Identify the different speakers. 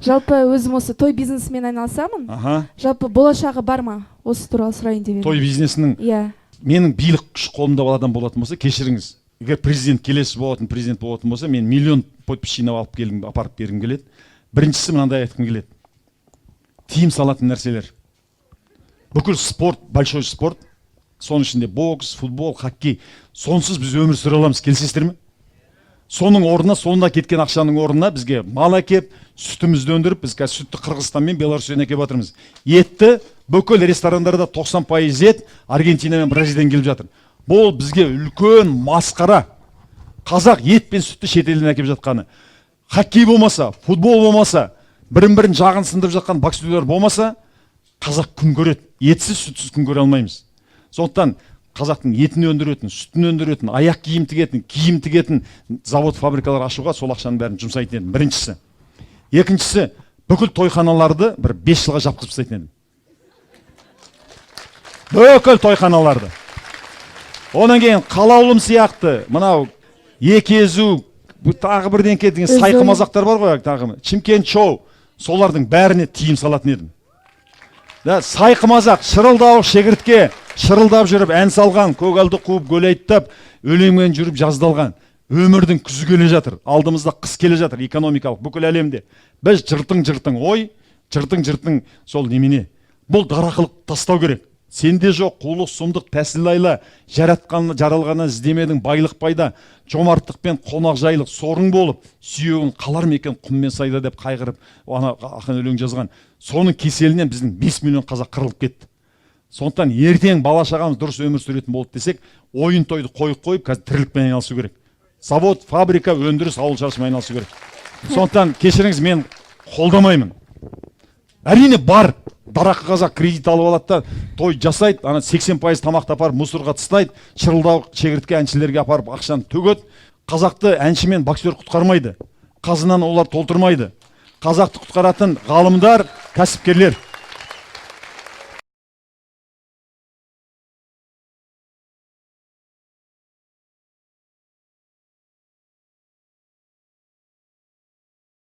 Speaker 1: Жалпы өзім осы той бизнесімен айналысамын. Жалпы болашағы бар ма? Осы туралы сұрайын деп едім.
Speaker 2: Той бизнесінің менің билік күш қолымда адам болатын болса, кешіріңіз. Егер президент келесі болатын президент болатын болса, мен миллион подписчині апарып бергім келеді. Біріншісі мынандай айтқым келеді. Тиым салатын нәрселер. Бүкіл спорт, большой спорт, соның ішінде бокс, футбол, хоккей, сонсыз біз өмір сүре аламыз, келісесіздер ме? Соның орнына, сонда кеткен ақшаның орнына бізге мал әкеп, сүтімізді өндіріп, біз сүтті Қырғызстан мен Беларусьтен әкеп жатырмыз. Етті бүкіл ресторандарда 90% ет Аргентина мен Бразилиядан келіп жатыр. Бұл бізге үлкен масқара. Қазақ ет пен сүтті шетелден әкеп жатқаны. Хоккей болмаса, футбол болмаса, бірін-бірін жағын сындырып жатқан боксерлер болмаса, қазақ күн көреді. Етсіз, сүтсіз күн көре алмаймыз. Сондықтан қазақтың етін өндіретін, сүтін өндіретін, аяқ киім тігетін завод, фабрикалар ашуға сол ақшаның бәрін жұмсайтын едім. Біріншісі. Екіншісі, бүкіл тойханаларды бір 5 жылға жапқызып тастайтын едім. Бүкіл тойханаларды. Онан кейін қалаулым сияқты, мынау Екезу, тағы бірден кеткен сайқы мазақтар бар ғой, тағы Чимкент шоу, солардың бәріне тиым салатын едім. Сайқы мазақ, шырылдауық шегіртке, шырылдап жүріп, ән салған, көгалды қуып, гөлейттап, өлеңмен жүріп жаздалған. Өмірдің күзі келе жатыр, алдымызда қыс келе жатыр, экономикалық, бүкіл әлемде. Біз жыртың ой, жыртың сол немене. Бұл дарақылық тастау керек. Сенде жоқ, қулық, сұмдық, тәсіл айла, жаралғаны іздемедің байлық пайда, жомарттық пен қонақ жайлық сорың болып, сүйегін қалар мекен құммен сайда деп қайғырып, ақын өлең жазған. Соның кеселінен біздің 5 миллион қазақ қырылып кетті. Сондықтан ертең бала шағамыз дұрыс өмір сүретін болды десек, ойын тойды қойып, қазір тірлікпен айналысу керек. Завод, фабрика, өндіріс, ауыл шаруашылығымен айналысу керек. Сондықтан кешіріңіз, мен қолдамаймын. Әрине бар. Дарақы қазақ кредит алып алады да, той жасайды, 80% тамақты апарып мусорға тастайды, шырылдауық шегіртке әншілерге апарып ақшаны төгеді. Қазақты әнші мен боксер құтқармайды. Қазынаны олар толтырмайды. Қазақты құтқаратын ғалымдар, кәсіпкерлер.